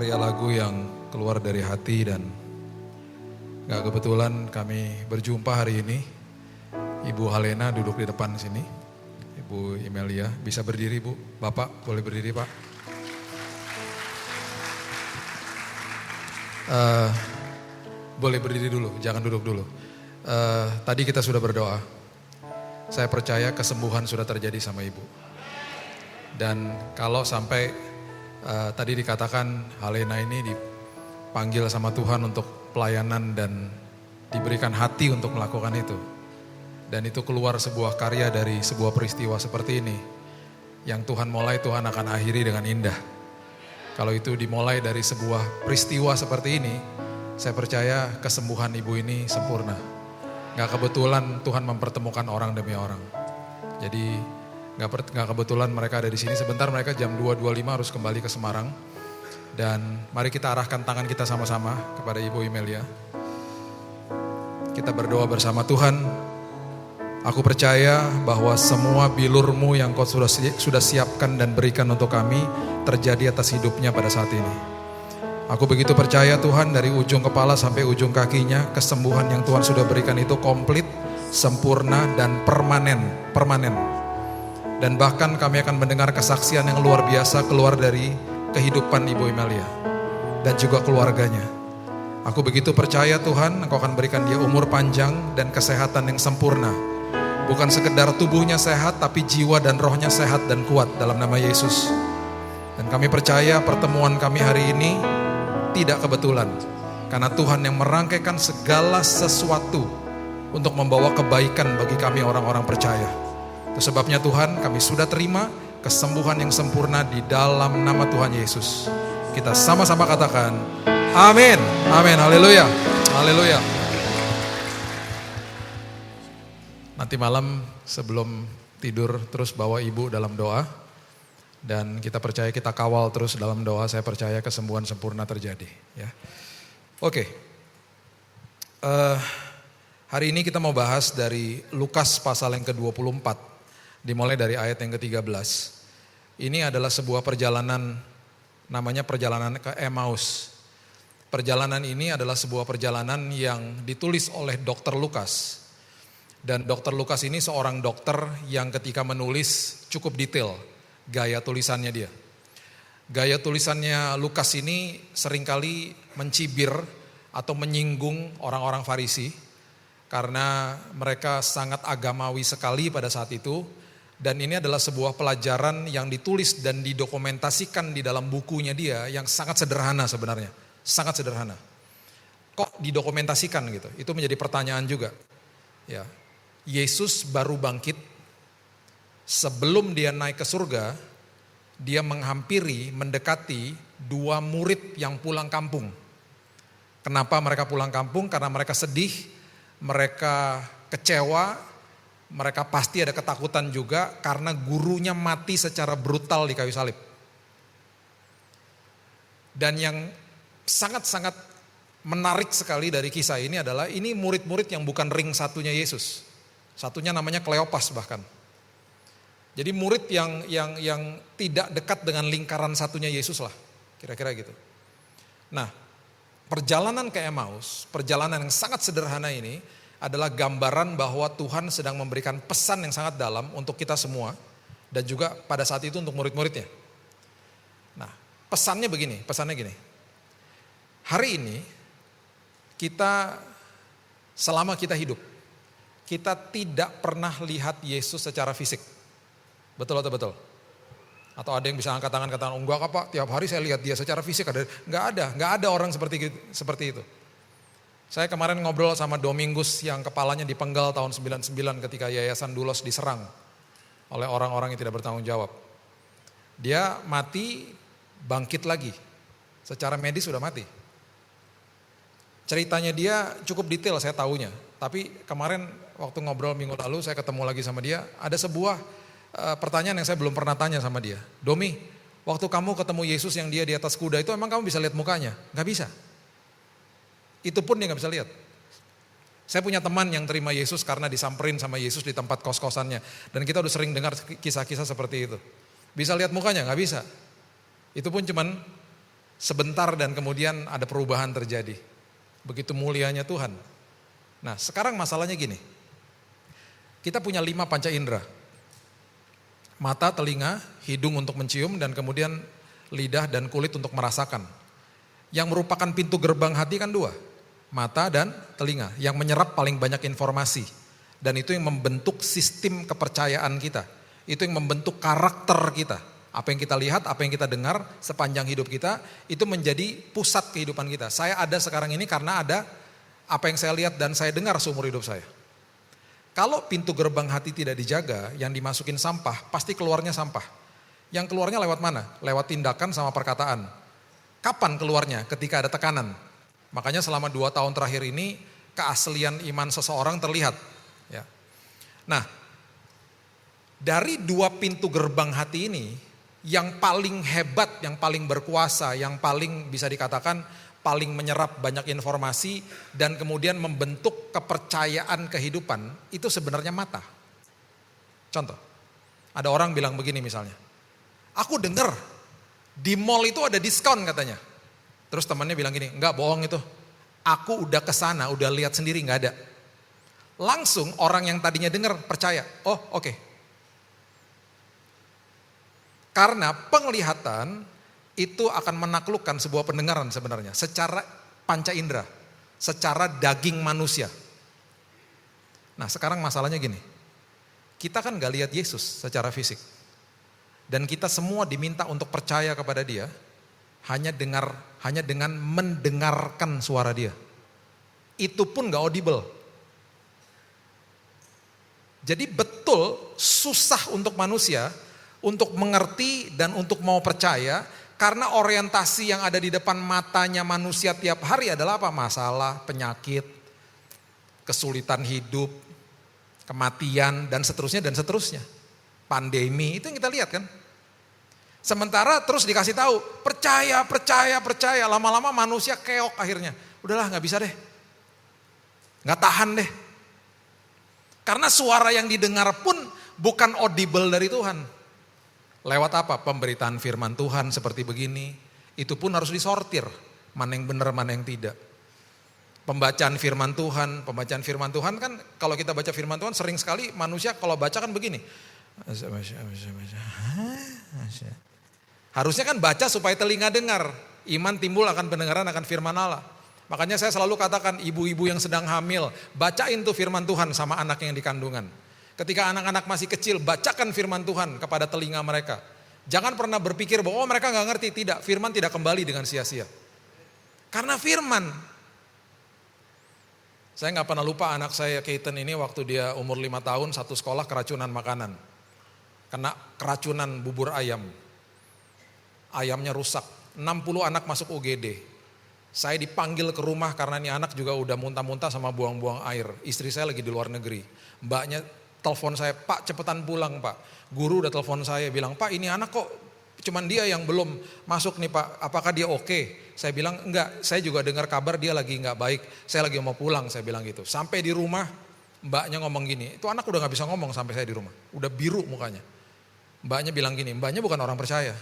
karya lagu yang keluar dari hati dan gak kebetulan kami berjumpa hari ini. Ibu Halena duduk di depan sini. Ibu Imelia, bisa berdiri Bu? Bapak boleh berdiri Pak? Boleh berdiri dulu, jangan duduk dulu. Tadi kita sudah berdoa. Saya percaya kesembuhan sudah terjadi sama Ibu. Dan kalau sampai tadi dikatakan Halena ini dipanggil sama Tuhan untuk pelayanan dan diberikan hati untuk melakukan itu. Dan itu keluar sebuah karya dari sebuah peristiwa seperti ini. Yang Tuhan mulai, Tuhan akan akhiri dengan indah. Kalau itu dimulai dari sebuah peristiwa seperti ini, saya percaya kesembuhan ibu ini sempurna. Gak kebetulan Tuhan mempertemukan orang demi orang. Jadi gak kebetulan mereka ada di sini. Sebentar mereka jam 2.25 harus kembali ke Semarang. Dan mari kita arahkan tangan kita sama-sama kepada Ibu Imelia. Kita berdoa bersama. Tuhan, aku percaya bahwa semua bilur-Mu yang Kau sudah siapkan dan berikan untuk kami terjadi atas hidupnya pada saat ini. Aku begitu percaya Tuhan, dari ujung kepala sampai ujung kakinya, kesembuhan yang Tuhan sudah berikan itu komplit, sempurna dan permanen. Dan bahkan kami akan mendengar kesaksian yang luar biasa keluar dari kehidupan Ibu Imelia dan juga keluarganya. Aku begitu percaya Tuhan, Engkau akan berikan dia umur panjang dan kesehatan yang sempurna. Bukan sekedar tubuhnya sehat, tapi jiwa dan rohnya sehat dan kuat dalam nama Yesus. Dan kami percaya pertemuan kami hari ini tidak kebetulan. Karena Tuhan yang merangkaikan segala sesuatu untuk membawa kebaikan bagi kami orang-orang percaya. Itu sebabnya Tuhan, kami sudah terima kesembuhan yang sempurna di dalam nama Tuhan Yesus. Kita sama-sama katakan, amin, amin, haleluya, haleluya. Nanti malam sebelum tidur terus bawa ibu dalam doa. Dan kita percaya, kita kawal terus dalam doa. Saya percaya kesembuhan sempurna terjadi. Ya. Oke. Hari ini kita mau bahas dari Lukas pasal yang ke-24. Dimulai dari ayat yang ke-13. Ini adalah sebuah perjalanan, namanya perjalanan ke Emmaus. Perjalanan ini adalah sebuah perjalanan yang ditulis oleh Dr. Lukas. Dan Dr. Lukas ini seorang dokter yang ketika menulis cukup detail gaya tulisannya dia. Gaya tulisannya Lukas ini seringkali mencibir atau menyinggung orang-orang Farisi. Karena mereka sangat agamawi sekali pada saat itu. Dan ini adalah sebuah pelajaran yang ditulis dan didokumentasikan di dalam bukunya dia yang sangat sederhana sebenarnya. Sangat sederhana. Kok didokumentasikan gitu? Itu menjadi pertanyaan juga. Ya. Yesus baru bangkit. Sebelum dia naik ke surga, dia mendekati dua murid yang pulang kampung. Kenapa mereka pulang kampung? Karena mereka sedih, mereka kecewa, mereka pasti ada ketakutan juga karena gurunya mati secara brutal di kayu salib. Dan yang sangat-sangat menarik sekali dari kisah ini adalah ini murid-murid yang bukan ring satunya Yesus. Satunya namanya Kleopas bahkan. Jadi murid yang tidak dekat dengan lingkaran satunya Yesus lah. Kira-kira gitu. Nah, perjalanan ke Emmaus, perjalanan yang sangat sederhana ini adalah gambaran bahwa Tuhan sedang memberikan pesan yang sangat dalam untuk kita semua. Dan juga pada saat itu untuk murid-muridnya. Nah, pesannya gini. Hari ini, selama kita hidup, kita tidak pernah lihat Yesus secara fisik. Betul atau betul? Atau ada yang bisa angkat tangan katakan, enggak Pak, tiap hari saya lihat dia secara fisik. Enggak ada orang seperti itu. Saya kemarin ngobrol sama Domingus yang kepalanya dipenggal tahun 99 ketika Yayasan Dulos diserang oleh orang-orang yang tidak bertanggung jawab. Dia mati, bangkit lagi. Secara medis sudah mati. Ceritanya dia cukup detail saya tahunya. Tapi kemarin waktu ngobrol minggu lalu saya ketemu lagi sama dia. Ada sebuah pertanyaan yang saya belum pernah tanya sama dia. Domi, waktu kamu ketemu Yesus yang dia di atas kuda itu emang kamu bisa lihat mukanya? Gak bisa. Itu pun dia gak bisa lihat. Saya punya teman yang terima Yesus karena disamperin sama Yesus di tempat kos-kosannya. Dan kita udah sering dengar kisah-kisah seperti itu. Bisa lihat mukanya? Gak bisa. Itu pun cuman Sebentar dan kemudian ada perubahan terjadi. Begitu mulianya Tuhan. Nah sekarang masalahnya gini. Kita punya 5 panca indera. Mata, telinga, hidung untuk mencium, dan kemudian lidah dan kulit untuk merasakan. Yang merupakan pintu gerbang hati kan 2. Mata dan telinga. Yang menyerap paling banyak informasi. Dan itu yang membentuk sistem kepercayaan kita. Itu yang membentuk karakter kita. Apa yang kita lihat, apa yang kita dengar sepanjang hidup kita, itu menjadi pusat kehidupan kita. Saya ada sekarang ini karena ada apa yang saya lihat dan saya dengar seumur hidup saya. Kalau pintu gerbang hati tidak dijaga, yang dimasukin sampah, pasti keluarnya sampah. Yang keluarnya lewat mana? Lewat tindakan sama perkataan. Kapan keluarnya? Ketika ada tekanan. Makanya selama 2 tahun terakhir ini, keaslian iman seseorang terlihat. Ya. Nah, dari 2 pintu gerbang hati ini, yang paling hebat, yang paling berkuasa, yang paling bisa dikatakan paling menyerap banyak informasi dan kemudian membentuk kepercayaan kehidupan, itu sebenarnya mata. Contoh, ada orang bilang begini misalnya, aku dengar di mall itu ada diskon katanya. Terus temannya bilang gini, enggak, bohong itu. Aku udah kesana, udah lihat sendiri, enggak ada. Langsung orang yang tadinya dengar percaya, oh oke. Karena penglihatan itu akan menaklukkan sebuah pendengaran sebenarnya, secara panca indera, secara daging manusia. Nah sekarang masalahnya gini, kita kan gak lihat Yesus secara fisik. Dan kita semua diminta untuk percaya kepada dia, hanya dengan mendengarkan suara dia. Itu pun gak audible. Jadi betul susah untuk manusia untuk mengerti dan untuk mau percaya, karena orientasi yang ada di depan matanya manusia tiap hari adalah apa? Masalah, penyakit, kesulitan hidup, kematian, dan seterusnya dan seterusnya. Pandemi, itu yang kita lihat kan. Sementara terus dikasih tahu, percaya, percaya, percaya. Lama-lama manusia keok akhirnya. Udahlah gak bisa deh. Gak tahan deh. Karena suara yang didengar pun bukan audible dari Tuhan. Lewat apa? Pemberitaan firman Tuhan seperti begini. Itu pun harus disortir. Mana yang benar, mana yang tidak. Pembacaan firman Tuhan kan kalau kita baca firman Tuhan sering sekali manusia kalau baca kan begini. Harusnya kan baca supaya telinga dengar. Iman timbul akan pendengaran akan firman Allah. Makanya saya selalu katakan ibu-ibu yang sedang hamil, bacain tuh firman Tuhan sama anak yang di kandungan. Ketika anak-anak masih kecil, bacakan firman Tuhan kepada telinga mereka. Jangan pernah berpikir bahwa mereka gak ngerti. Tidak, firman tidak kembali dengan sia-sia. Karena firman. Saya gak pernah lupa anak saya Keaton ini waktu dia umur 5 tahun, satu sekolah keracunan makanan. Kena keracunan bubur ayam. Ayamnya rusak. 60 anak masuk UGD. Saya dipanggil ke rumah karena ini anak juga udah muntah-muntah sama buang-buang air. Istri saya lagi di luar negeri. Mbaknya telepon saya, Pak cepetan pulang Pak. Guru udah telepon saya bilang, Pak ini anak kok cuman dia yang belum masuk nih Pak, apakah dia oke? Saya bilang enggak, saya juga dengar kabar dia lagi enggak baik, saya lagi mau pulang, saya bilang gitu. Sampai di rumah mbaknya ngomong gini, itu anak udah gak bisa ngomong sampai saya di rumah, udah biru mukanya. Mbaknya bilang gini, mbaknya bukan orang percaya.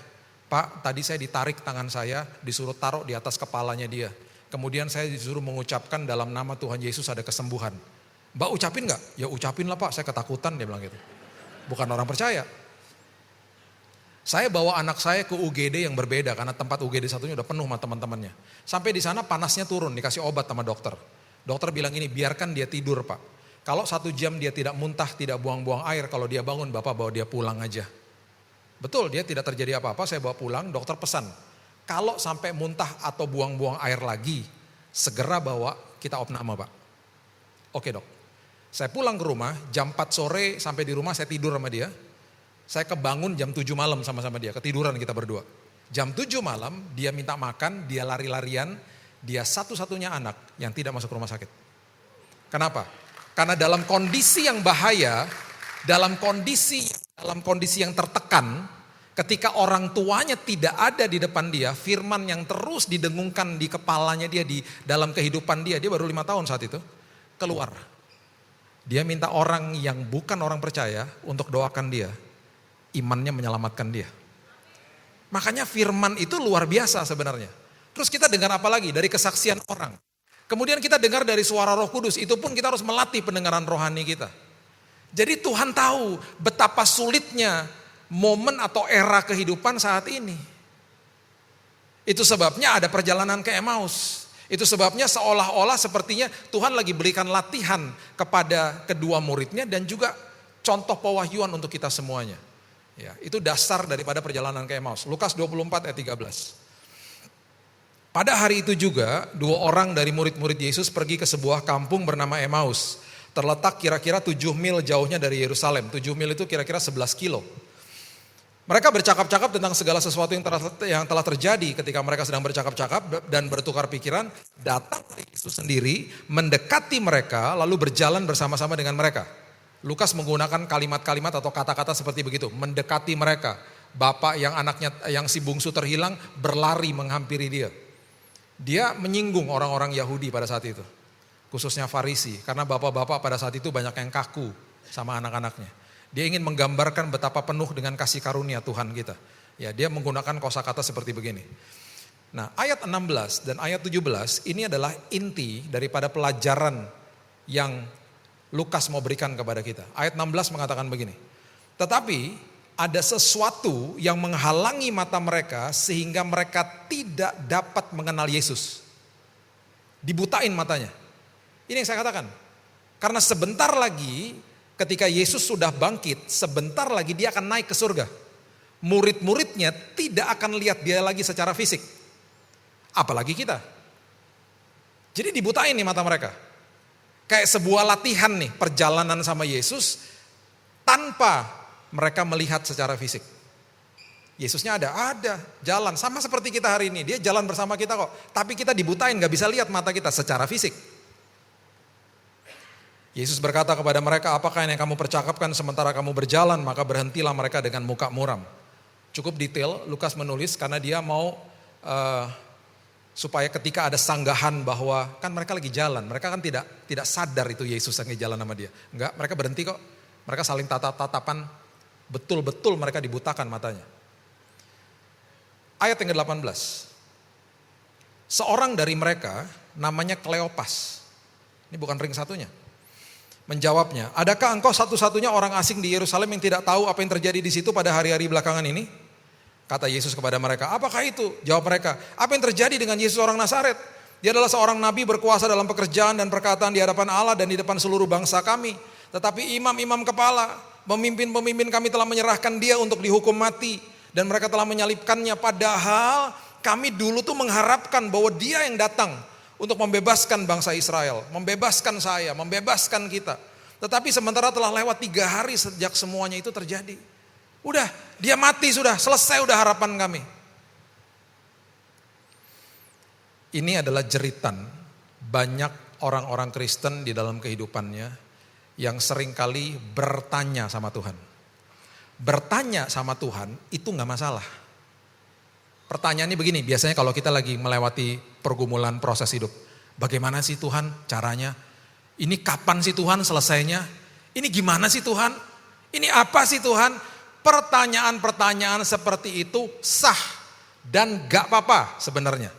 Pak tadi saya ditarik tangan saya, disuruh taruh di atas kepalanya dia. Kemudian saya disuruh mengucapkan dalam nama Tuhan Yesus ada kesembuhan. Mbak ucapin gak? Ya ucapin lah Pak, saya ketakutan dia bilang gitu. Bukan orang percaya. Saya bawa anak saya ke UGD yang berbeda karena tempat UGD satunya udah penuh sama teman-temannya. Sampai di sana panasnya turun, dikasih obat sama dokter. Dokter bilang ini biarkan dia tidur Pak. Kalau 1 jam dia tidak muntah, tidak buang-buang air, kalau dia bangun Bapak bawa dia pulang aja. Betul dia tidak terjadi apa-apa, saya bawa pulang, dokter pesan. Kalau sampai muntah atau buang-buang air lagi, segera bawa kita opname Pak. Oke dok. Saya pulang ke rumah, jam 4 sore sampai di rumah saya tidur sama dia. Saya kebangun jam 7 malam sama-sama dia, ketiduran kita berdua. Jam 7 malam dia minta makan, dia lari-larian, dia satu-satunya anak yang tidak masuk rumah sakit. Kenapa? Karena dalam kondisi yang bahaya, dalam kondisi yang tertekan, ketika orang tuanya tidak ada di depan dia, firman yang terus didengungkan di kepalanya dia, di dalam kehidupan dia baru 5 tahun saat itu, keluar. Dia minta orang yang bukan orang percaya untuk doakan dia. Imannya menyelamatkan dia. Makanya firman itu luar biasa sebenarnya. Terus kita dengar apa lagi? Dari kesaksian orang. Kemudian kita dengar dari suara Roh Kudus, itu pun kita harus melatih pendengaran rohani kita. Jadi Tuhan tahu betapa sulitnya momen atau era kehidupan saat ini. Itu sebabnya ada perjalanan ke Emmaus. Itu sebabnya seolah-olah sepertinya Tuhan lagi berikan latihan kepada kedua muridnya dan juga contoh pewahyuan untuk kita semuanya. Ya, itu dasar daripada perjalanan ke Emmaus. Lukas 24 ayat 13. Pada hari itu juga 2 orang dari murid-murid Yesus pergi ke sebuah kampung bernama Emmaus. Terletak kira-kira 7 mil jauhnya dari Yerusalem. 7 mil itu kira-kira 11 kilo. Mereka bercakap-cakap tentang segala sesuatu yang telah terjadi ketika mereka sedang bercakap-cakap dan bertukar pikiran. Datang Yesus sendiri mendekati mereka lalu berjalan bersama-sama dengan mereka. Lukas menggunakan kalimat-kalimat atau kata-kata seperti begitu. Mendekati mereka. Bapak yang si bungsu terhilang berlari menghampiri dia. Dia menyinggung orang-orang Yahudi pada saat itu. Khususnya Farisi. Karena bapak-bapak pada saat itu banyak yang kaku sama anak-anaknya. Dia ingin menggambarkan betapa penuh dengan kasih karunia Tuhan kita. Ya, dia menggunakan kosakata seperti begini. Nah, ayat 16 dan ayat 17 ini adalah inti daripada pelajaran yang Lukas mau berikan kepada kita. Ayat 16 mengatakan begini. Tetapi ada sesuatu yang menghalangi mata mereka sehingga mereka tidak dapat mengenal Yesus. Dibutain matanya. Ini yang saya katakan. Karena sebentar lagi ketika Yesus sudah bangkit, sebentar lagi dia akan naik ke surga. Murid-muridnya tidak akan lihat dia lagi secara fisik. Apalagi kita. Jadi dibutain nih mata mereka. Kayak sebuah latihan nih, perjalanan sama Yesus tanpa mereka melihat secara fisik. Yesusnya ada, jalan. Sama seperti kita hari ini, dia jalan bersama kita kok. Tapi kita dibutain, gak bisa lihat mata kita secara fisik. Yesus berkata kepada mereka, apakah yang kamu percakapkan sementara kamu berjalan, maka berhentilah mereka dengan muka muram. Cukup detail, Lukas menulis karena dia mau supaya ketika ada sanggahan bahwa kan mereka lagi jalan, mereka kan tidak sadar itu Yesus yang jalan sama dia. Enggak, mereka berhenti kok. Mereka saling tatapan, betul-betul mereka dibutakan matanya. Ayat yang ke-18. Seorang dari mereka namanya Kleopas. Ini bukan ring satunya. Menjawabnya, adakah engkau satu-satunya orang asing di Yerusalem yang tidak tahu apa yang terjadi di situ pada hari-hari belakangan ini? Kata Yesus kepada mereka, apakah itu? Jawab mereka, apa yang terjadi dengan Yesus orang Nazaret? Dia adalah seorang nabi berkuasa dalam pekerjaan dan perkataan di hadapan Allah dan di depan seluruh bangsa kami. Tetapi imam-imam kepala, pemimpin-pemimpin kami telah menyerahkan dia untuk dihukum mati. Dan mereka telah menyalibkannya, padahal kami dulu tuh mengharapkan bahwa dia yang datang untuk membebaskan bangsa Israel, membebaskan saya, membebaskan kita. Tetapi sementara telah lewat 3 hari sejak semuanya itu terjadi. Udah, dia mati sudah, selesai udah harapan kami. Ini adalah jeritan banyak orang-orang Kristen di dalam kehidupannya yang seringkali bertanya sama Tuhan. Bertanya sama Tuhan itu gak masalah. Pertanyaannya begini, biasanya kalau kita lagi melewati pergumulan proses hidup. Bagaimana sih Tuhan caranya? Ini kapan sih Tuhan selesainya? Ini gimana sih Tuhan? Ini apa sih Tuhan? Pertanyaan-pertanyaan seperti itu sah dan gak apa-apa sebenarnya.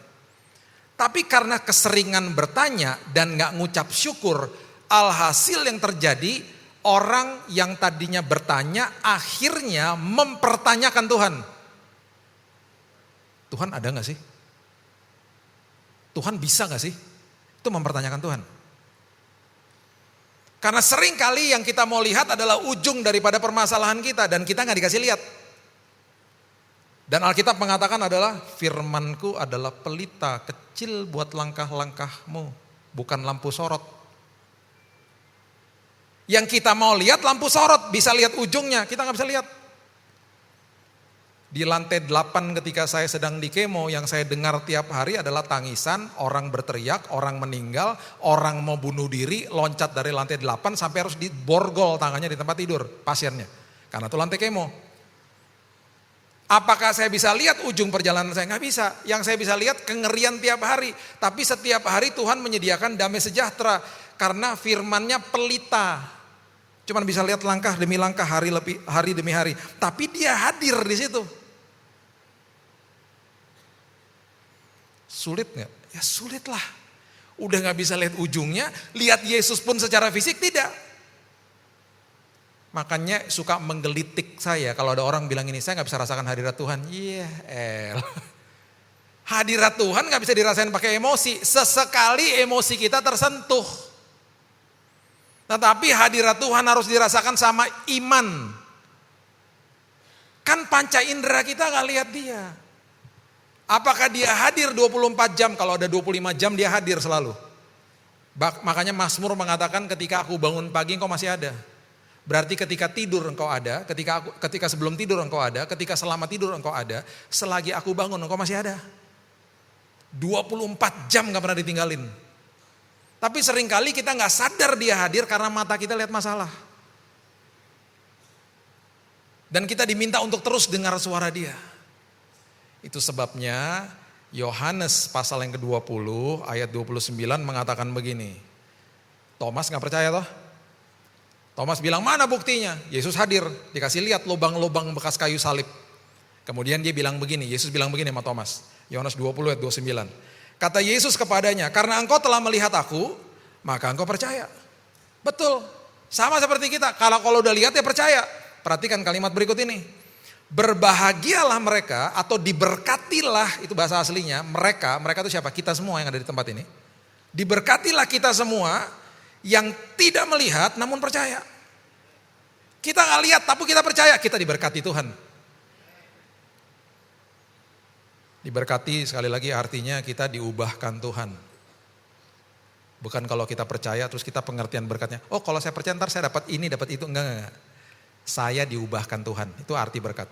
Tapi karena keseringan bertanya dan gak ngucap syukur, alhasil yang terjadi orang yang tadinya bertanya akhirnya mempertanyakan Tuhan. Tuhan ada gak sih? Tuhan bisa gak sih? Itu mempertanyakan Tuhan. Karena sering kali yang kita mau lihat adalah ujung daripada permasalahan kita dan kita gak dikasih lihat. Dan Alkitab mengatakan adalah firmanku adalah pelita kecil buat langkah-langkahmu, bukan lampu sorot. Yang kita mau lihat lampu sorot, bisa lihat ujungnya, kita gak bisa lihat. Di lantai 8 ketika saya sedang di kemo, yang saya dengar tiap hari adalah tangisan, orang berteriak, orang meninggal, orang mau bunuh diri, loncat dari lantai 8 sampai harus diborgol tangannya di tempat tidur pasiennya. Karena itu lantai kemo. Apakah saya bisa lihat ujung perjalanan saya? Nggak bisa. Yang saya bisa lihat kengerian tiap hari. Tapi setiap hari Tuhan menyediakan damai sejahtera. Karena firman-Nya pelita. Cuman bisa lihat langkah demi langkah, hari demi hari. Tapi dia hadir di situ. Sulit nggak? Ya sulit lah. Udah nggak bisa lihat ujungnya, lihat Yesus pun secara fisik tidak. Makanya suka menggelitik saya kalau ada orang bilang ini, saya nggak bisa rasakan hadirat Tuhan. Iya, hadirat Tuhan nggak bisa dirasain pakai emosi. Sesekali emosi kita tersentuh. Tetapi hadirat Tuhan harus dirasakan sama iman. Kan panca indera kita nggak lihat dia. Apakah dia hadir 24 jam? Kalau ada 25 jam dia hadir selalu. Makanya Mazmur mengatakan ketika aku bangun pagi engkau masih ada. Berarti ketika tidur engkau ada, ketika sebelum tidur engkau ada, ketika selama tidur engkau ada, selagi aku bangun engkau masih ada. 24 jam gak pernah ditinggalin. Tapi seringkali kita gak sadar dia hadir karena mata kita lihat masalah. Dan kita diminta untuk terus dengar suara dia. Itu sebabnya Yohanes pasal yang ke-20 ayat 29 mengatakan begini. Thomas gak percaya toh? Thomas bilang mana buktinya? Yesus hadir, dikasih lihat lubang-lubang bekas kayu salib. Kemudian dia bilang begini, Yesus bilang begini sama Thomas. Yohanes 20 ayat 29. Kata Yesus kepadanya, karena engkau telah melihat aku, maka engkau percaya. Betul, sama seperti kita. Kalau udah lihat ya percaya. Perhatikan kalimat berikut ini. Berbahagialah mereka atau diberkatilah, itu bahasa aslinya, mereka itu siapa? Kita semua yang ada di tempat ini. Diberkatilah kita semua yang tidak melihat namun percaya. Kita gak lihat tapi kita percaya, kita diberkati Tuhan. Diberkati sekali lagi artinya kita diubahkan Tuhan. Bukan kalau kita percaya terus kita pengertian berkatnya. Oh kalau saya percaya ntar saya dapat ini dapat itu, enggak. Saya diubahkan Tuhan, itu arti berkat.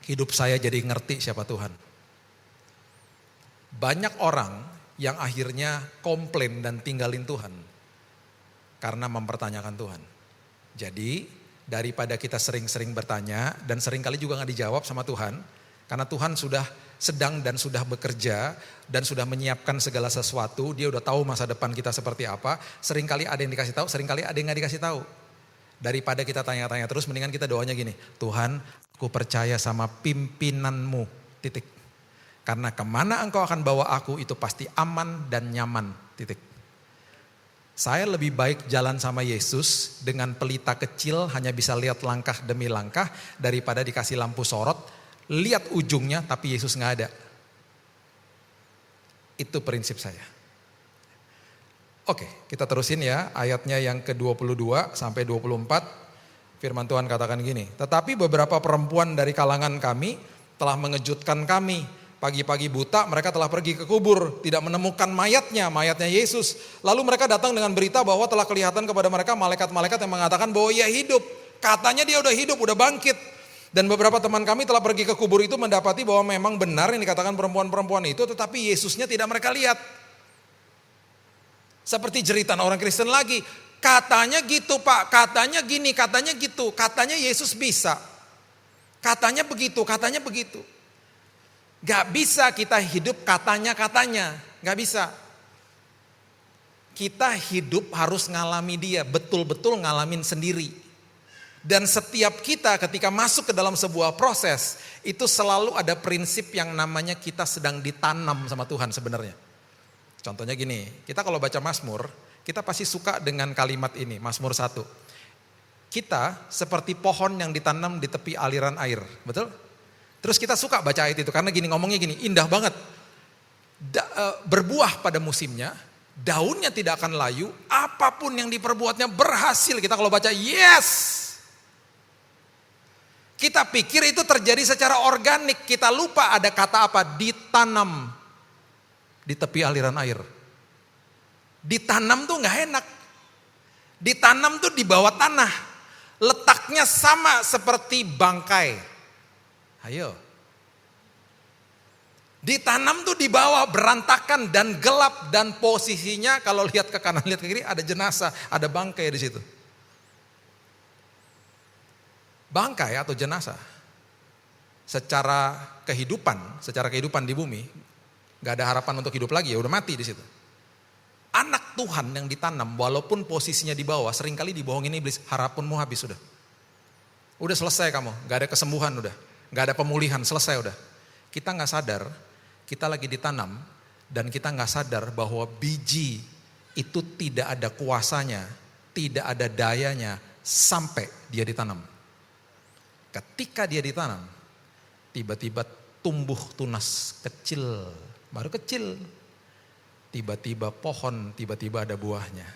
Hidup saya jadi ngerti siapa Tuhan. Banyak orang yang akhirnya komplain dan tinggalin Tuhan karena mempertanyakan Tuhan. Jadi daripada kita sering-sering bertanya dan seringkali juga gak dijawab sama Tuhan, karena Tuhan sudah sedang dan sudah bekerja dan sudah menyiapkan segala sesuatu, dia udah tahu masa depan kita seperti apa, seringkali ada yang dikasih tahu, seringkali ada yang gak dikasih tahu. Daripada kita tanya-tanya terus, mendingan kita doanya gini, Tuhan aku percaya sama pimpinanmu, titik. Karena kemana engkau akan bawa aku itu pasti aman dan nyaman, titik. Saya lebih baik jalan sama Yesus dengan pelita kecil hanya bisa lihat langkah demi langkah daripada dikasih lampu sorot, lihat ujungnya tapi Yesus gak ada. Itu prinsip saya. Oke, kita terusin ya ayatnya yang ke-22 sampai 24. Firman Tuhan katakan gini, tetapi beberapa perempuan dari kalangan kami telah mengejutkan kami. Pagi-pagi buta mereka telah pergi ke kubur, tidak menemukan mayatnya Yesus. Lalu mereka datang dengan berita bahwa telah kelihatan kepada mereka malaikat-malaikat yang mengatakan bahwa ia hidup. Katanya dia udah hidup, udah bangkit. Dan beberapa teman kami telah pergi ke kubur itu mendapati bahwa memang benar yang dikatakan perempuan-perempuan itu, tetapi Yesusnya tidak mereka lihat. Seperti jeritan orang Kristen lagi, katanya gitu Pak, katanya gini, katanya gitu, katanya Yesus bisa. Katanya begitu, katanya begitu. Gak bisa kita hidup katanya-katanya, gak bisa. Kita hidup harus ngalami dia, betul-betul ngalamin sendiri. Dan setiap kita ketika masuk ke dalam sebuah proses, itu selalu ada prinsip yang namanya kita sedang ditanam sama Tuhan sebenarnya. Contohnya gini, kita kalau baca Mazmur, kita pasti suka dengan kalimat ini, Mazmur 1. Kita seperti pohon yang ditanam di tepi aliran air, betul? Terus kita suka baca ayat itu, karena gini ngomongnya gini, indah banget. Berbuah pada musimnya, daunnya tidak akan layu, apapun yang diperbuatnya berhasil. Kita kalau baca, yes! Kita pikir itu terjadi secara organik, kita lupa ada kata apa, ditanam. Di tepi aliran air. Ditanam tuh gak enak. Ditanam tuh di bawah tanah. Letaknya sama seperti bangkai. Ayo. Ditanam tuh di bawah berantakan dan gelap dan posisinya kalau lihat ke kanan lihat ke kiri ada jenazah, ada bangkai di situ. Bangkai atau jenazah secara kehidupan di bumi gak ada harapan untuk hidup lagi, ya udah mati di situ. Anak Tuhan yang ditanam walaupun posisinya di bawah seringkali dibohongin iblis, harapanmu habis sudah. Udah selesai kamu, gak ada kesembuhan udah, gak ada pemulihan, selesai udah. Kita gak sadar kita lagi ditanam dan kita nggak sadar bahwa biji itu tidak ada kuasanya, tidak ada dayanya sampai dia ditanam. Ketika dia ditanam, tiba-tiba tumbuh tunas kecil, baru kecil. Tiba-tiba pohon, tiba-tiba ada buahnya.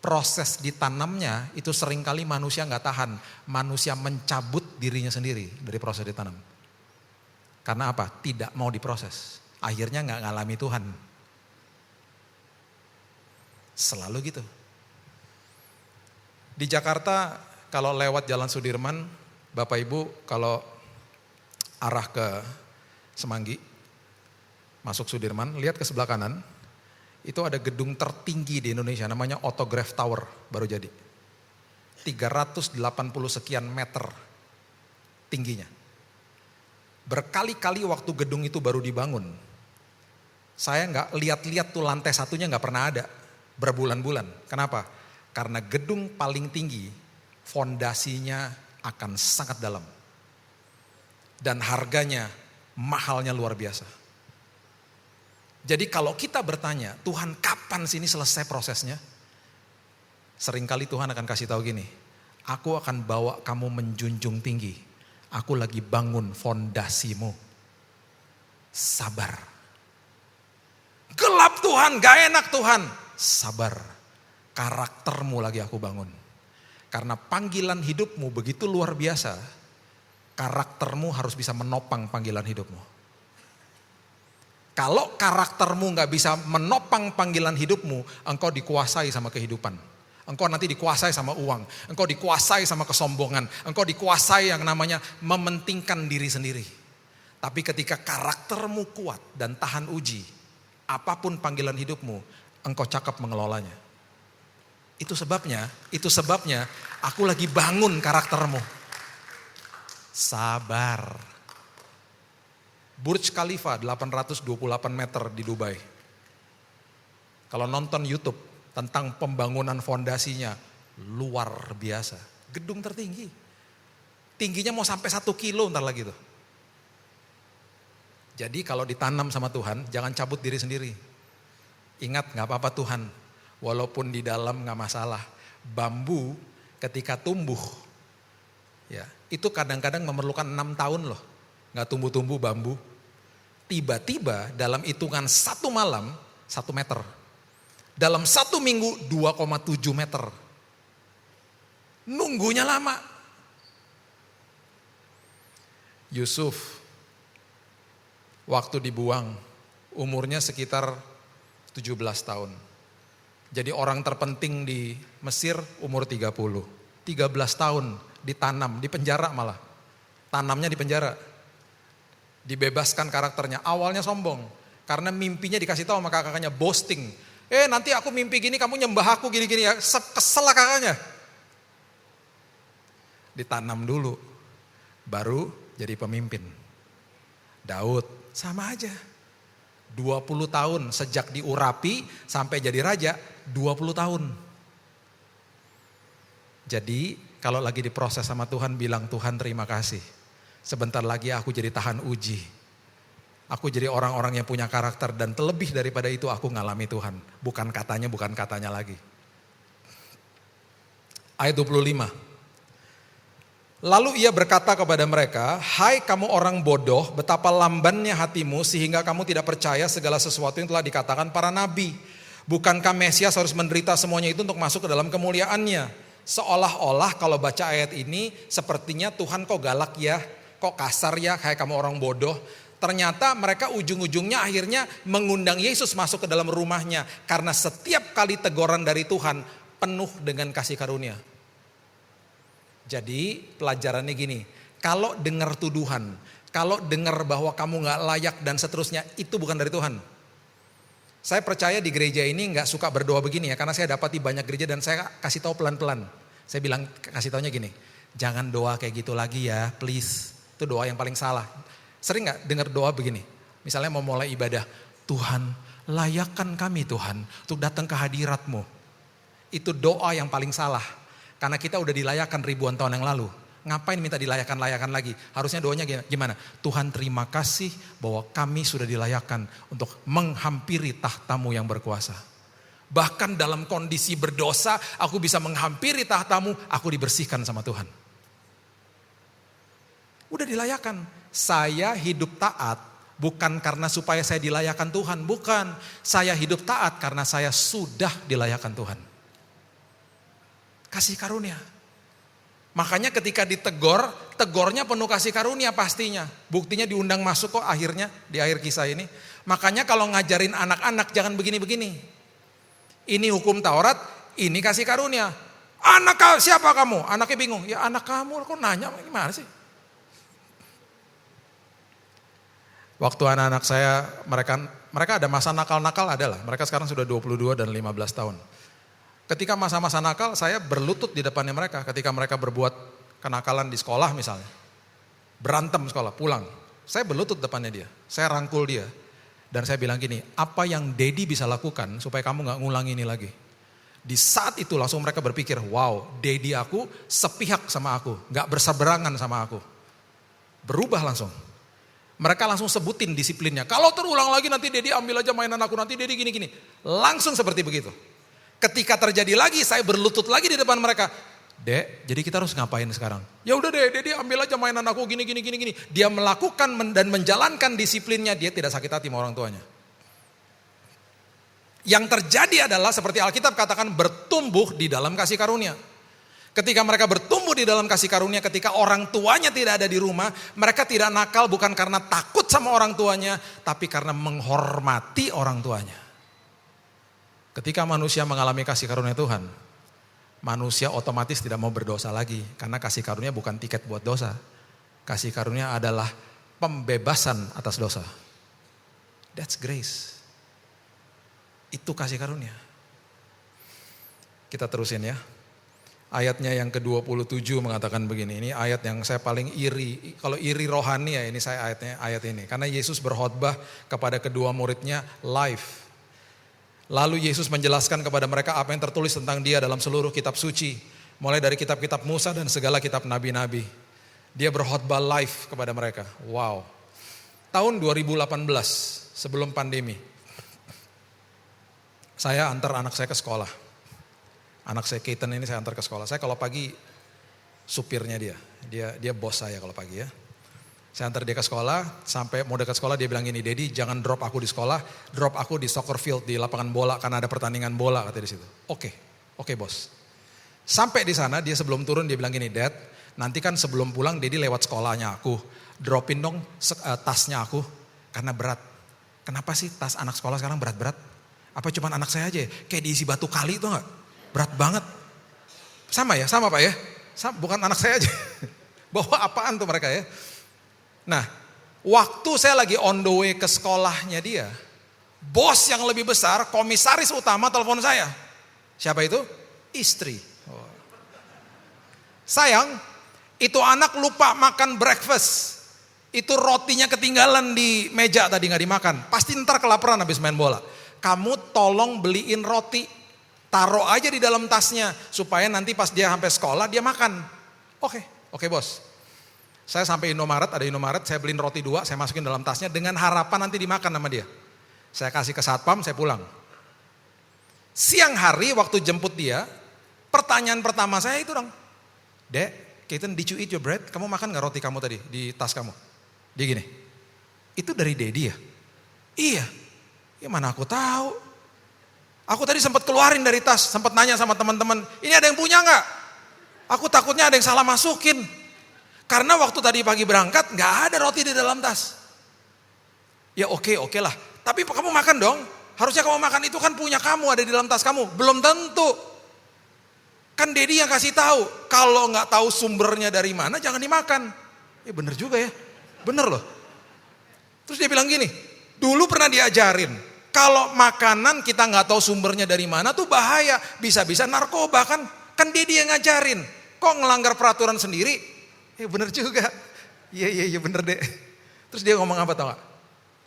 Proses ditanamnya itu seringkali manusia nggak tahan. Manusia mencabut dirinya sendiri dari proses ditanam. Karena apa? Tidak mau diproses. Akhirnya nggak ngalami Tuhan. Selalu gitu. Di Jakarta kalau lewat Jalan Sudirman, Bapak Ibu kalau arah ke Semanggi, masuk Sudirman, lihat ke sebelah kanan, itu ada gedung tertinggi di Indonesia namanya Autograph Tower, baru jadi. 380 sekian meter tingginya. Berkali-kali waktu gedung itu baru dibangun, saya nggak lihat-lihat tuh lantai satunya nggak pernah ada, berbulan-bulan. Kenapa? Karena gedung paling tinggi, fondasinya akan sangat dalam. Dan harganya, mahalnya luar biasa. Jadi kalau kita bertanya, Tuhan kapan sih ini selesai prosesnya? Seringkali Tuhan akan kasih tahu gini, aku akan bawa kamu menjunjung tinggi. Aku lagi bangun fondasimu. Sabar. Gelap Tuhan, gak enak Tuhan. Sabar. Karaktermu lagi aku bangun. Karena panggilan hidupmu begitu luar biasa, karaktermu harus bisa menopang panggilan hidupmu. Kalau karaktermu gak bisa menopang panggilan hidupmu, engkau dikuasai sama kehidupan. Engkau nanti dikuasai sama uang, engkau dikuasai sama kesombongan, engkau dikuasai yang namanya mementingkan diri sendiri. Tapi ketika karaktermu kuat dan tahan uji, apapun panggilan hidupmu, engkau cakap mengelolanya. Itu sebabnya aku lagi bangun karaktermu. Sabar. Burj Khalifa 828 meter di Dubai. Kalau nonton YouTube tentang pembangunan fondasinya, luar biasa. Gedung tertinggi. Tingginya mau sampai 1 kilo ntar lagi tuh. Jadi kalau ditanam sama Tuhan, jangan cabut diri sendiri. Ingat gak apa-apa Tuhan, walaupun di dalam gak masalah. Bambu ketika tumbuh, ya itu kadang-kadang memerlukan 6 tahun loh. Gak tumbuh-tumbuh bambu. Tiba-tiba dalam hitungan 1 malam 1 meter. Dalam 1 minggu 2,7 meter. Nunggunya lama. Yusuf waktu dibuang umurnya sekitar 17 tahun. Jadi orang terpenting di Mesir umur 30. 13 tahun ditanam, di penjara malah. Tanamnya di penjara. Dibebaskan karakternya. Awalnya sombong. Karena mimpinya dikasih tahu sama kakaknya, boasting. Nanti aku mimpi gini, kamu nyembah aku gini-gini ya. Kesel lah kakaknya. Ditanam dulu. Baru jadi pemimpin. Daud sama aja. 20 tahun sejak diurapi sampai jadi raja, 20 tahun. Jadi kalau lagi diproses sama Tuhan, bilang Tuhan terima kasih. Sebentar lagi aku jadi tahan uji. Aku jadi orang-orang yang punya karakter dan terlebih daripada itu aku ngalami Tuhan. Bukan katanya lagi. Ayat 25. Lalu ia berkata kepada mereka, hai kamu orang bodoh, betapa lambannya hatimu sehingga kamu tidak percaya segala sesuatu yang telah dikatakan para nabi. Bukankah Mesias harus menderita semuanya itu untuk masuk ke dalam kemuliaannya? Seolah-olah kalau baca ayat ini sepertinya Tuhan kok galak ya, kok kasar ya, kayak kamu orang bodoh. Ternyata mereka ujung-ujungnya akhirnya mengundang Yesus masuk ke dalam rumahnya. Karena setiap kali teguran dari Tuhan penuh dengan kasih karunia. Jadi pelajarannya gini, kalau dengar tuduhan, kalau dengar bahwa kamu gak layak dan seterusnya, itu bukan dari Tuhan. Saya percaya di gereja ini gak suka berdoa begini ya, karena saya dapati banyak gereja dan saya kasih tahu pelan-pelan. Saya bilang, kasih taunya gini, jangan doa kayak gitu lagi ya, please. Itu doa yang paling salah. Sering gak dengar doa begini? Misalnya mau mulai ibadah, Tuhan layakkan kami Tuhan untuk datang ke hadirat-Mu. Itu doa yang paling salah. Karena kita udah dilayakkan ribuan tahun yang lalu. Ngapain minta dilayakan lagi? Harusnya doanya gimana? Tuhan terima kasih bahwa kami sudah dilayakkan untuk menghampiri tahtamu yang berkuasa. Bahkan dalam kondisi berdosa, aku bisa menghampiri tahtamu, aku dibersihkan sama Tuhan. Udah dilayakan. Saya hidup taat bukan karena supaya saya dilayakan Tuhan, bukan. Saya hidup taat karena saya sudah dilayakan Tuhan. Kasih karunia. Makanya ketika ditegur, tegurnya penuh kasih karunia pastinya. Buktinya diundang masuk kok akhirnya, di akhir kisah ini. Makanya kalau ngajarin anak-anak jangan begini-begini. Ini hukum Taurat, ini kasih karunia. Anak siapa kamu? Anaknya bingung, ya anak kamu, kok nanya gimana sih? Waktu anak-anak saya, mereka ada masa nakal-nakal adalah. Mereka sekarang sudah 22 dan 15 tahun. Ketika masa-masa nakal, saya berlutut di depannya mereka. Ketika mereka berbuat kenakalan di sekolah misalnya. Berantem sekolah, pulang. Saya berlutut depannya dia. Saya rangkul dia. Dan saya bilang gini, apa yang Daddy bisa lakukan supaya kamu gak ngulangi ini lagi. Di saat itu langsung mereka berpikir, wow, Daddy aku sepihak sama aku. Gak berseberangan sama aku. Berubah langsung. Mereka langsung sebutin disiplinnya. Kalau terulang lagi nanti Daddy ambil aja mainan aku, nanti Daddy gini-gini. Langsung seperti begitu. Ketika terjadi lagi, saya berlutut lagi di depan mereka. Dek, jadi kita harus ngapain sekarang? Ya udah deh, Daddy ambil aja mainan aku gini. Dia melakukan dan menjalankan disiplinnya, dia tidak sakit hati sama orang tuanya. Yang terjadi adalah seperti Alkitab katakan bertumbuh di dalam kasih karunia. Ketika mereka bertumbuh di dalam kasih karunia, ketika orang tuanya tidak ada di rumah, mereka tidak nakal bukan karena takut sama orang tuanya, tapi karena menghormati orang tuanya. Ketika manusia mengalami kasih karunia Tuhan, manusia otomatis tidak mau berdosa lagi. Karena kasih karunia bukan tiket buat dosa. Kasih karunia adalah pembebasan atas dosa. That's grace. Itu kasih karunia. Kita terusin ya. Ayatnya yang ke-27 mengatakan begini. Ini ayat yang saya paling iri. Kalau iri rohani ya ini saya ayat ini. Karena Yesus berkhotbah kepada kedua muridnya live. Lalu Yesus menjelaskan kepada mereka apa yang tertulis tentang dia dalam seluruh kitab suci. Mulai dari kitab-kitab Musa dan segala kitab nabi-nabi. Dia berkhotbah live kepada mereka. Wow. Tahun 2018 sebelum pandemi. Saya antar anak saya ke sekolah. Anak saya Keaton ini saya antar ke sekolah. Saya kalau pagi supirnya dia. Dia bos saya kalau pagi ya. Saya antar dia ke sekolah, sampai mau dekat sekolah dia bilang gini, Daddy jangan drop aku di sekolah, drop aku di soccer field, di lapangan bola karena ada pertandingan bola katanya di situ. Oke bos. Sampai di sana dia sebelum turun dia bilang gini, Dad, nanti kan sebelum pulang Daddy lewat sekolahnya aku, dropin dong tasnya aku karena berat. Kenapa sih tas anak sekolah sekarang berat-berat? Apa cuma anak saya aja? Kayak diisi batu kali itu enggak? Berat banget. Sama Pak ya? Bukan anak saya aja. Bawa apaan tuh mereka ya? Nah, waktu saya lagi on the way ke sekolahnya dia, bos yang lebih besar, komisaris utama telepon saya. Siapa itu? Istri. Sayang, itu anak lupa makan breakfast. Itu rotinya ketinggalan di meja tadi gak dimakan. Pasti ntar kelaparan habis main bola. Kamu tolong beliin roti, taruh aja di dalam tasnya. Supaya nanti pas dia sampai sekolah dia makan. Oke bos. Saya sampai Indomaret, ada Indomaret, saya beliin roti 2, saya masukin dalam tasnya dengan harapan nanti dimakan sama dia. Saya kasih ke satpam, saya pulang. Siang hari waktu jemput dia, pertanyaan pertama saya itu dong. Dek, Keaton, did you eat your bread? Kamu makan gak roti kamu tadi di tas kamu? Dia gini, itu dari Daddy ya? Iya, ya mana aku tahu. Aku tadi sempat keluarin dari tas, sempat nanya sama teman-teman, ini ada yang punya gak? Aku takutnya ada yang salah masukin. Karena waktu tadi pagi berangkat gak ada roti di dalam tas. Ya oke lah. Tapi kamu makan dong. Harusnya kamu makan, itu kan punya kamu, ada di dalam tas kamu. Belum tentu. Kan Daddy yang kasih tahu. Kalau gak tahu sumbernya dari mana jangan dimakan. Ya bener juga ya. Bener loh. Terus dia bilang gini. Dulu pernah diajarin. Kalau makanan kita gak tahu sumbernya dari mana tuh bahaya. Bisa-bisa narkoba kan. Kan Daddy yang ngajarin. Kok ngelanggar peraturan sendiri? Ya bener juga. Iya bener deh. Terus dia ngomong apa tau gak?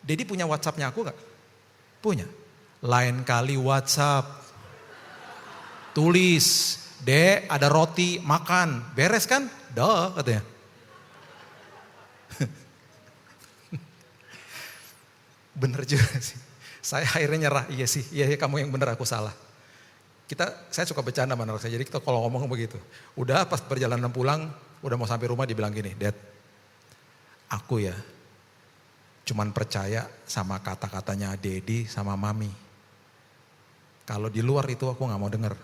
Daddy punya WhatsAppnya aku gak? Punya. Lain kali WhatsApp. Tulis. Dek, ada roti, makan. Beres kan? Dah, katanya. Bener juga sih. Saya akhirnya nyerah, iya sih, iya kamu yang bener, aku salah. Saya suka bercanda sama anak saya, jadi kita kalau ngomong begitu. Udah pas perjalanan pulang, udah mau sampai rumah dibilang gini, Dad, aku ya cuman percaya sama kata-katanya Dedi sama Mami. Kalau di luar itu aku gak mau denger.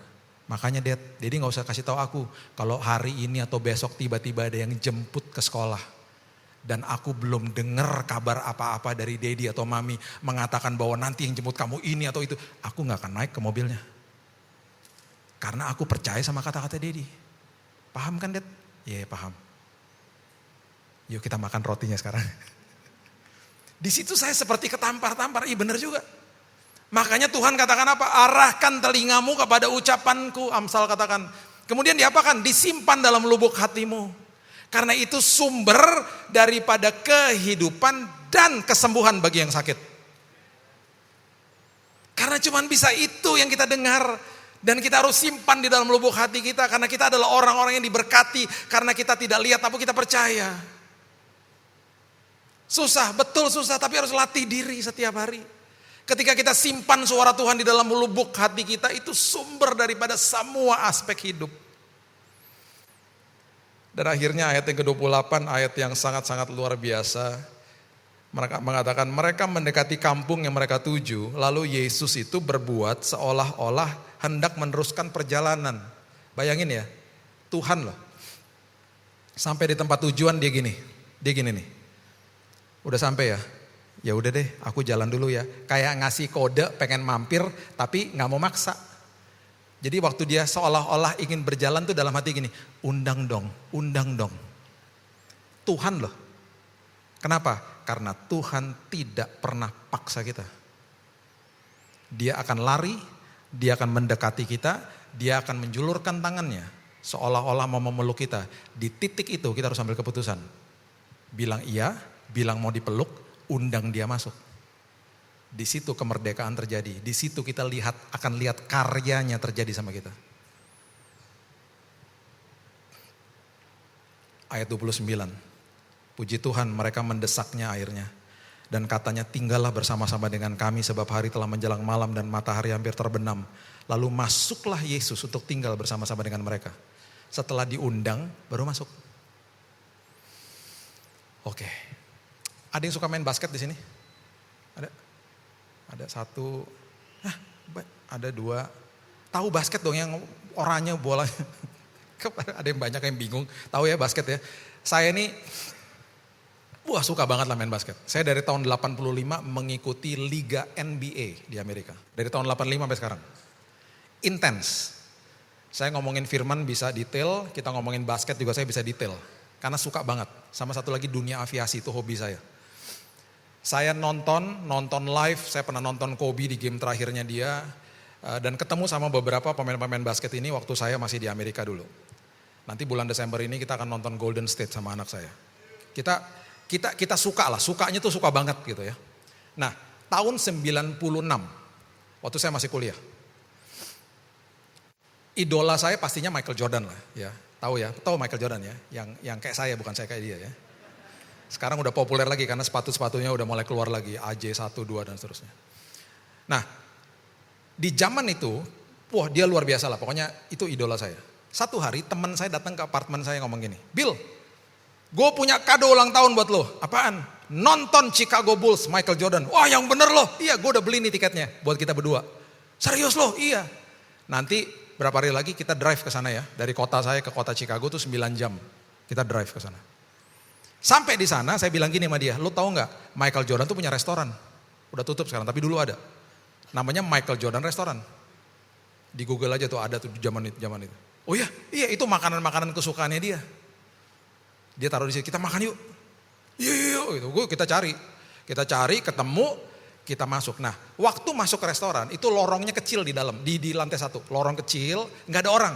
Makanya Dedi gak usah kasih tahu aku kalau hari ini atau besok tiba-tiba ada yang jemput ke sekolah. Dan aku belum dengar kabar apa-apa dari Dedi atau Mami mengatakan bahwa nanti yang jemput kamu ini atau itu. Aku gak akan naik ke mobilnya. Karena aku percaya sama kata-kata Dedi. Paham kan Dad? Iya paham. Yuk kita makan rotinya sekarang. Di situ saya seperti ketampar-tampar. Iya benar juga. Makanya Tuhan katakan apa? Arahkan telingamu kepada ucapanku. Amsal katakan. Kemudian diapakan? Disimpan dalam lubuk hatimu. Karena itu sumber daripada kehidupan dan kesembuhan bagi yang sakit. Karena cuma bisa itu yang kita dengar. Dan kita harus simpan di dalam lubuk hati kita. Karena kita adalah orang-orang yang diberkati. Karena kita tidak lihat tapi kita percaya. Susah, betul susah, tapi harus latih diri setiap hari. Ketika kita simpan suara Tuhan di dalam lubuk hati kita, itu sumber daripada semua aspek hidup. Dan akhirnya ayat yang ke-28, ayat yang sangat-sangat luar biasa. Mereka mengatakan, mereka mendekati kampung yang mereka tuju, lalu Yesus itu berbuat seolah-olah hendak meneruskan perjalanan. Bayangin ya, Tuhan loh. Sampai di tempat tujuan dia gini nih. Udah sampai ya? Ya udah deh, aku jalan dulu ya. Kayak ngasih kode pengen mampir tapi gak mau maksa. Jadi waktu dia seolah-olah ingin berjalan tuh dalam hati gini, undang dong. Tuhan loh. Kenapa? Karena Tuhan tidak pernah paksa kita. Dia akan lari, dia akan mendekati kita, dia akan menjulurkan tangannya. Seolah-olah mau memeluk kita. Di titik itu kita harus ambil keputusan. Bilang iya, bilang mau dipeluk, undang dia masuk. Di situ kemerdekaan terjadi. Di situ kita akan lihat karyanya terjadi sama kita. Ayat 29. Puji Tuhan mereka mendesaknya airnya. Dan katanya tinggallah bersama-sama dengan kami sebab hari telah menjelang malam dan matahari hampir terbenam. Lalu masuklah Yesus untuk tinggal bersama-sama dengan mereka. Setelah diundang baru masuk. Oke. Ada yang suka main basket di sini? Ada satu, ada dua. Tahu basket dong yang oranye bolanya. Ada yang banyak yang bingung. Tahu ya basket ya. Saya ini, suka banget lah main basket. Saya dari tahun 85 mengikuti Liga NBA di Amerika. Dari tahun 85 sampai sekarang. Intens. Saya ngomongin firman bisa detail, kita ngomongin basket juga saya bisa detail. Karena suka banget. Sama satu lagi dunia aviasi itu hobi saya. Saya nonton live, saya pernah nonton Kobe di game terakhirnya dia. Dan ketemu sama beberapa pemain-pemain basket ini waktu saya masih di Amerika dulu. Nanti bulan Desember ini kita akan nonton Golden State sama anak saya. Kita suka lah, sukanya tuh suka banget gitu ya. Nah tahun 96, waktu saya masih kuliah. Idola saya pastinya Michael Jordan lah ya. Tahu Michael Jordan ya, yang kayak saya bukan saya kayak dia ya. Sekarang udah populer lagi karena sepatu-sepatunya udah mulai keluar lagi, AJ1, 2 dan seterusnya. Nah, di zaman itu, dia luar biasa lah, pokoknya itu idola saya. Satu hari teman saya datang ke apartemen saya ngomong gini, Bill, gue punya kado ulang tahun buat lo. Apaan? Nonton Chicago Bulls, Michael Jordan. Wah yang bener loh, iya gue udah beli nih tiketnya buat kita berdua. Serius loh, iya. Nanti berapa hari lagi kita drive ke sana ya, dari kota saya ke kota Chicago tuh 9 jam, kita drive ke sana. Sampai di sana saya bilang gini sama dia, lu tahu nggak Michael Jordan tuh punya restoran, udah tutup sekarang tapi dulu ada, namanya Michael Jordan Restoran. Di Google aja tuh ada tuh di zaman itu. Oh iya itu makanan kesukaannya dia. Dia taruh di situ, kita makan yuk. Yuk gitu. Kita cari, ketemu, kita masuk. Nah waktu masuk ke restoran itu lorongnya kecil di dalam, di lantai 1, lorong kecil, nggak ada orang.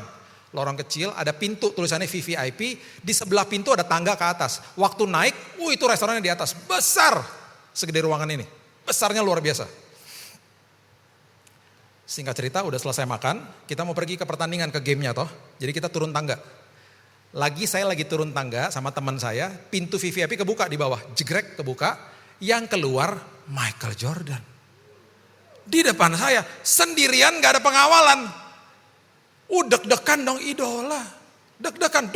Lorong kecil, ada pintu tulisannya VVIP, di sebelah pintu ada tangga ke atas. Waktu naik, itu restorannya di atas, besar, segede ruangan ini. Besarnya luar biasa. Singkat cerita udah selesai makan, kita mau pergi ke pertandingan, ke gamenya toh. Jadi kita turun tangga. Saya lagi turun tangga sama teman saya, pintu VVIP kebuka di bawah, jegrek kebuka, yang keluar Michael Jordan. Di depan saya, sendirian gak ada pengawalan. Deg-degan dong idola. Deg-degan,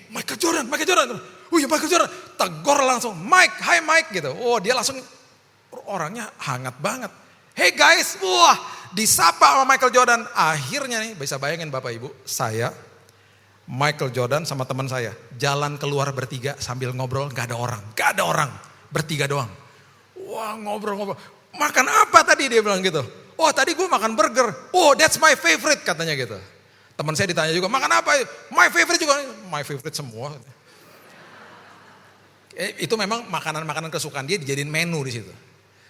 Michael Jordan. Oh ya Michael Jordan, tegur langsung, Mike, hi Mike gitu. Oh dia langsung, orangnya hangat banget. Hey guys, wah disapa sama Michael Jordan. Akhirnya nih, bisa bayangin Bapak Ibu, saya, Michael Jordan sama teman saya, jalan keluar bertiga sambil ngobrol, gak ada orang, bertiga doang. Wah ngobrol, makan apa tadi dia bilang gitu. Oh tadi gue makan burger, oh that's my favorite katanya gitu. Teman saya ditanya juga, makan apa? My favorite juga, my favorite semua. Itu memang makanan-makanan kesukaan dia dijadiin menu di situ.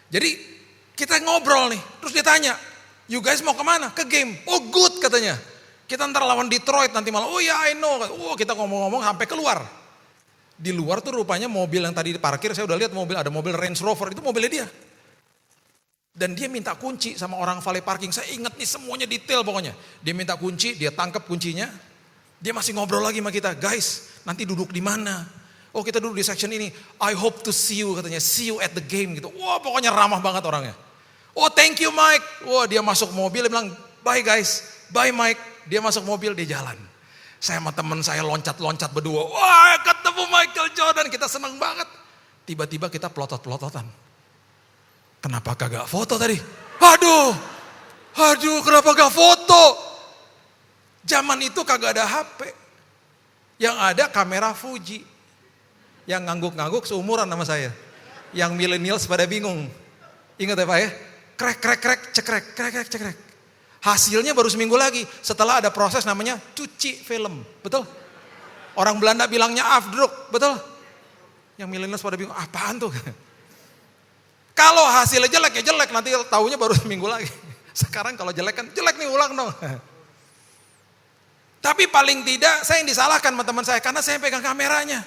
Jadi kita ngobrol nih, terus dia tanya, you guys mau kemana? Ke game. Oh good katanya. Kita ntar lawan Detroit nanti malam. Oh ya I know. Oh kita ngomong-ngomong sampai keluar. Di luar tuh rupanya mobil yang tadi diparkir, saya udah lihat ada mobil Range Rover, itu mobilnya dia. Dan dia minta kunci sama orang valet parking. Saya ingat nih semuanya detail pokoknya. Dia minta kunci, dia tangkap kuncinya. Dia masih ngobrol lagi sama kita. Guys, nanti duduk di mana? Oh kita duduk di section ini. I hope to see you katanya. See you at the game gitu. Wah pokoknya ramah banget orangnya. Oh thank you Mike. Wah dia masuk mobil, dia bilang bye guys. Bye Mike. Dia masuk mobil, dia jalan. Saya sama teman saya loncat-loncat berdua. Wah ketemu Michael Jordan. Kita senang banget. Tiba-tiba kita pelotot-pelototan. Kenapa kagak foto tadi? Aduh kenapa gak foto? Zaman itu kagak ada HP. Yang ada kamera Fuji. Yang ngangguk-ngangguk seumuran sama saya. Yang millennials pada bingung. Ingat ya Pak ya? Cekrek. Hasilnya baru seminggu lagi. Setelah ada proses namanya cuci film. Betul? Orang Belanda bilangnya afdruk. Betul? Yang millennials pada bingung. Apaan tuh? Kalau hasilnya jelek ya jelek, nanti tahunya baru seminggu lagi. Sekarang kalau jelek kan jelek nih, ulang dong. Tapi paling tidak saya yang disalahkan sama teman saya karena saya pegang kameranya.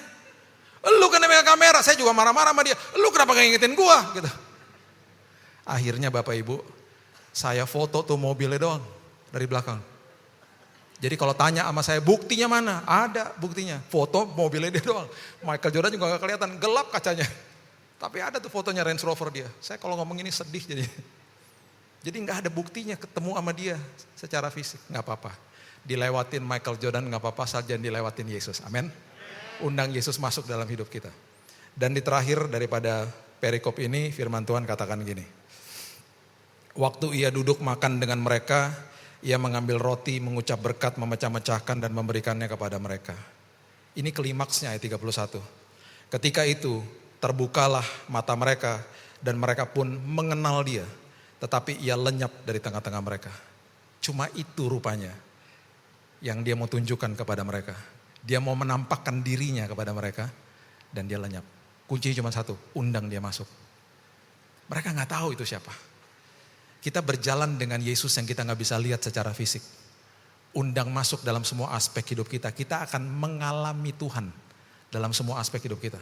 Lu kan yang pegang kamera, saya juga marah-marah sama dia. Lu kenapa gak ngingetin gua gitu. Akhirnya Bapak Ibu, saya foto tuh mobilnya doang dari belakang. Jadi kalau tanya sama saya buktinya mana? Ada buktinya. Foto mobilnya dia doang. Michael Jordan juga gak kelihatan, gelap kacanya. Tapi ada tuh fotonya Range Rover dia. Saya kalau ngomong ini sedih jadi. Jadi gak ada buktinya ketemu sama dia secara fisik. Gak apa-apa. Dilewatin Michael Jordan gak apa-apa, asal jangan dilewatin Yesus. Amin. Undang Yesus masuk dalam hidup kita. Dan di terakhir daripada perikop ini firman Tuhan katakan gini. Waktu ia duduk makan dengan mereka, ia mengambil roti, mengucap berkat, memecah-mecahkan dan memberikannya kepada mereka. Ini klimaksnya ayat 31. Ketika itu terbukalah mata mereka dan mereka pun mengenal dia. Tetapi ia lenyap dari tengah-tengah mereka. Cuma itu rupanya yang dia mau tunjukkan kepada mereka. Dia mau menampakkan dirinya kepada mereka dan dia lenyap. Kuncinya cuma satu, undang dia masuk. Mereka gak tahu itu siapa. Kita berjalan dengan Yesus yang kita gak bisa lihat secara fisik. Undang masuk dalam semua aspek hidup kita. Kita akan mengalami Tuhan dalam semua aspek hidup kita.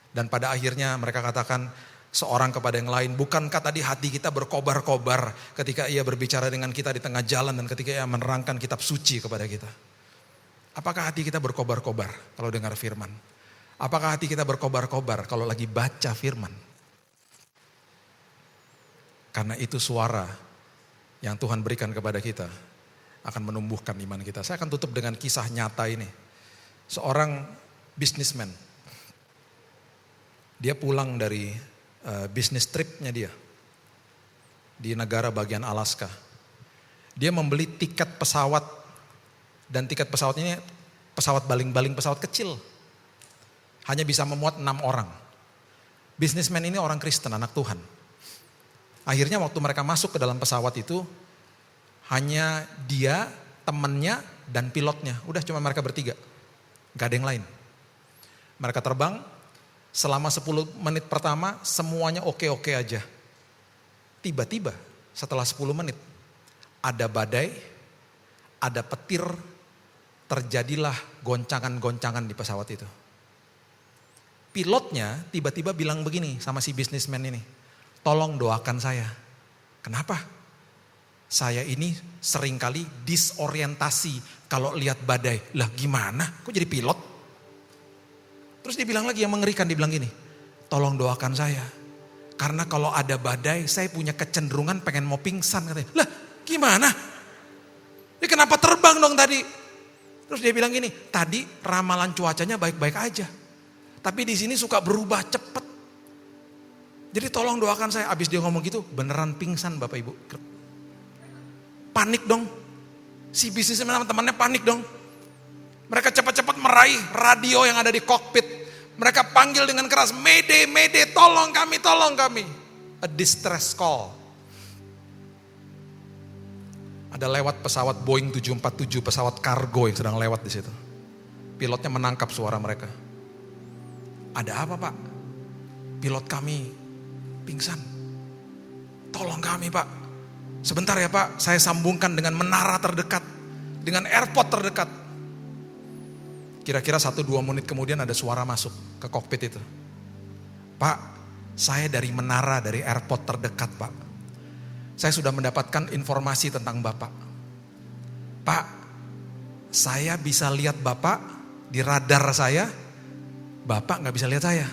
Dan pada akhirnya mereka katakan seorang kepada yang lain, bukankah tadi hati kita berkobar-kobar ketika ia berbicara dengan kita di tengah jalan dan ketika ia menerangkan kitab suci kepada kita. Apakah hati kita berkobar-kobar kalau dengar firman? Apakah hati kita berkobar-kobar kalau lagi baca firman? Karena itu suara yang Tuhan berikan kepada kita akan menumbuhkan iman kita. Saya akan tutup dengan kisah nyata ini. Seorang businessman. Dia pulang dari bisnis tripnya dia di negara bagian Alaska. Dia membeli tiket pesawat dan tiket pesawatnya pesawat baling-baling pesawat kecil. Hanya bisa memuat 6 orang. Bisnismen ini orang Kristen, anak Tuhan. Akhirnya waktu mereka masuk ke dalam pesawat itu hanya dia, temannya dan pilotnya. Udah cuma mereka bertiga. Gak ada yang lain. Mereka terbang. Selama 10 menit pertama semuanya oke-oke aja. Tiba-tiba setelah 10 menit ada badai, ada petir, terjadilah goncangan-goncangan di pesawat itu. Pilotnya tiba-tiba bilang begini sama si bisnismen ini, tolong doakan saya. Kenapa? saya ini seringkali disorientasi kalau lihat badai. Lah gimana? Kok jadi pilot? Terus dia bilang lagi yang mengerikan, dia bilang gini, tolong doakan saya. Karena kalau ada badai, saya punya kecenderungan pengen mau pingsan. Katanya. Lah gimana? Dia kenapa terbang dong tadi? Terus dia bilang gini, tadi ramalan cuacanya baik-baik aja. Tapi di sini suka berubah cepet. Jadi tolong doakan saya. Abis dia ngomong gitu, beneran pingsan Bapak Ibu. Panik dong. Si bisnismen temannya panik dong. Mereka cepat-cepat meraih radio yang ada di kokpit. Mereka panggil dengan keras, Mayday, Mayday, tolong kami, tolong kami. A distress call. Ada lewat pesawat Boeing 747, pesawat kargo yang sedang lewat di situ. Pilotnya menangkap suara mereka. Ada apa Pak? Pilot kami pingsan. Tolong kami Pak. Sebentar ya Pak, saya sambungkan dengan menara terdekat, dengan airport terdekat. Kira-kira 1-2 menit kemudian ada suara masuk ke kokpit itu. Pak, saya dari menara, dari airport terdekat Pak. Saya sudah mendapatkan informasi tentang Bapak. Pak, saya bisa lihat Bapak di radar saya, Bapak gak bisa lihat saya.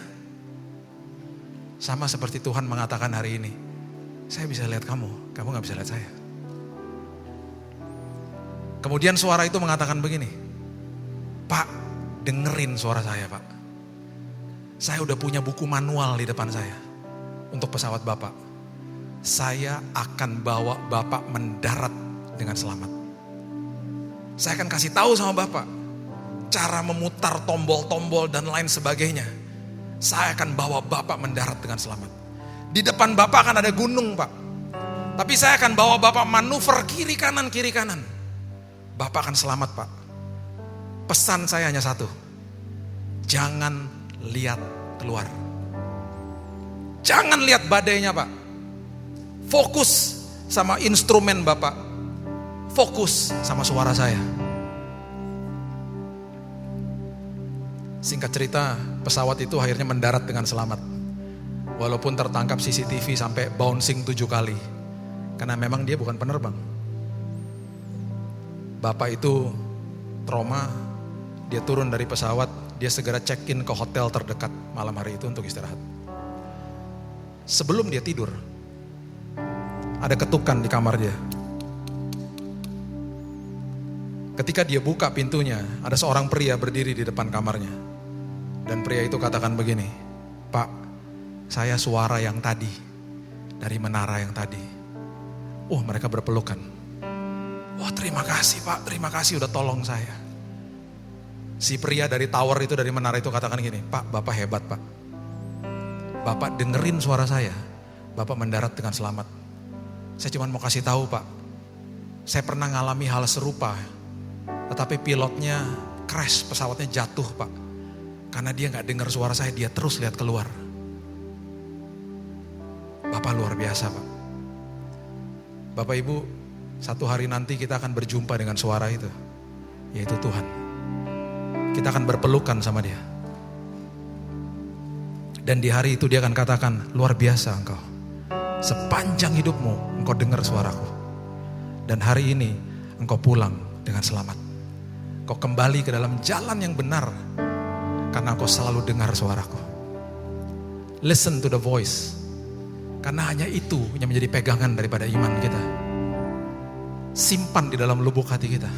Sama seperti Tuhan mengatakan hari ini, saya bisa lihat kamu, kamu gak bisa lihat saya. Kemudian suara itu mengatakan begini, Pak, dengerin suara saya Pak. Saya udah punya buku manual di depan saya untuk pesawat Bapak. Saya akan bawa Bapak mendarat dengan selamat. Saya akan kasih tahu sama Bapak cara memutar tombol-tombol dan lain sebagainya. Saya akan bawa Bapak mendarat dengan selamat. Di depan Bapak akan ada gunung Pak. Tapi saya akan bawa Bapak manuver kiri kanan. Bapak akan selamat Pak. Pesan saya hanya satu. Jangan lihat keluar. Jangan lihat badainya Pak. Fokus sama instrumen Bapak. Fokus sama suara saya. Singkat cerita, pesawat itu akhirnya mendarat dengan selamat. Walaupun tertangkap CCTV sampai bouncing 7 kali. Karena memang dia bukan penerbang. Bapak itu trauma, dia turun dari pesawat, dia segera check-in ke hotel terdekat malam hari itu untuk istirahat. Sebelum dia tidur, ada ketukan di kamar dia. Ketika dia buka pintunya, ada seorang pria berdiri di depan kamarnya. Dan pria itu katakan begini, Pak, saya suara yang tadi, dari menara yang tadi. Mereka berpelukan. Wah terima kasih Pak, terima kasih udah tolong saya. Si pria dari tower itu, dari menara itu katakan gini, Pak, Bapak hebat Pak. Bapak dengerin suara saya, Bapak mendarat dengan selamat. Saya cuma mau kasih tahu Pak, saya pernah ngalami hal serupa. Tetapi pilotnya crash, pesawatnya jatuh Pak. Karena dia gak dengar suara saya, dia terus lihat keluar. Bapak luar biasa Pak. Bapak Ibu, satu hari nanti kita akan berjumpa dengan suara itu, yaitu Tuhan. Kita akan berpelukan sama dia. Dan di hari itu dia akan katakan, luar biasa engkau. Sepanjang hidupmu engkau dengar suaraku. Dan hari ini engkau pulang dengan selamat. Engkau kembali ke dalam jalan yang benar. Karena engkau selalu dengar suaraku. Listen to the voice. Karena hanya itu yang menjadi pegangan daripada iman kita. Simpan di dalam lubuk hati kita.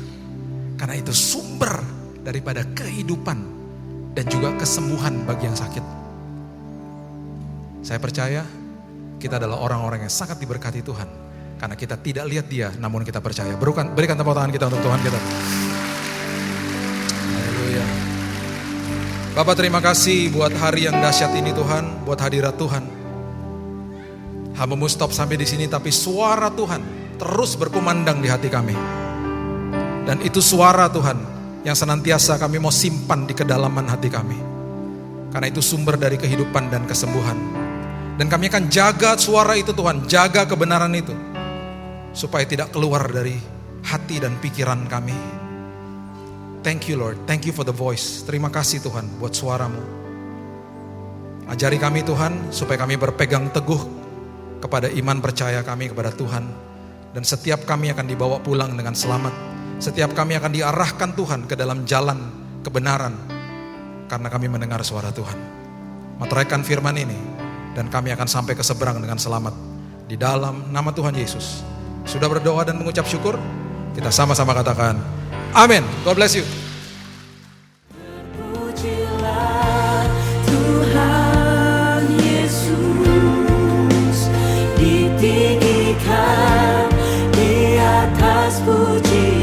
Karena itu sumber daripada kehidupan dan juga kesembuhan bagi yang sakit. Saya percaya kita adalah orang-orang yang sangat diberkati Tuhan. Karena kita tidak lihat dia, namun kita percaya. Berikan tepuk tangan kita untuk Tuhan kita. Haleluya. Bapak terima kasih buat hari yang dahsyat ini Tuhan, buat hadirat Tuhan. Hamba-Mu stop sampai di sini, tapi suara Tuhan terus berkumandang di hati kami. Dan itu suara Tuhan yang senantiasa kami mau simpan di kedalaman hati kami. Karena itu sumber dari kehidupan dan kesembuhan. Dan kami akan jaga suara itu Tuhan, jaga kebenaran itu. Supaya tidak keluar dari hati dan pikiran kami. Thank you Lord, thank you for the voice. Terima kasih Tuhan buat suara-Mu. Ajari kami Tuhan supaya kami berpegang teguh kepada iman percaya kami kepada Tuhan. Dan setiap kami akan dibawa pulang dengan selamat. Setiap kami akan diarahkan Tuhan ke dalam jalan kebenaran, karena kami mendengar suara Tuhan. Materaikan firman ini, dan kami akan sampai ke seberang dengan selamat. Di dalam nama Tuhan Yesus. Sudah berdoa dan mengucap syukur? Kita sama-sama katakan, amin. God bless you. Terpujilah Tuhan Yesus, ditinggikan di atas pujian.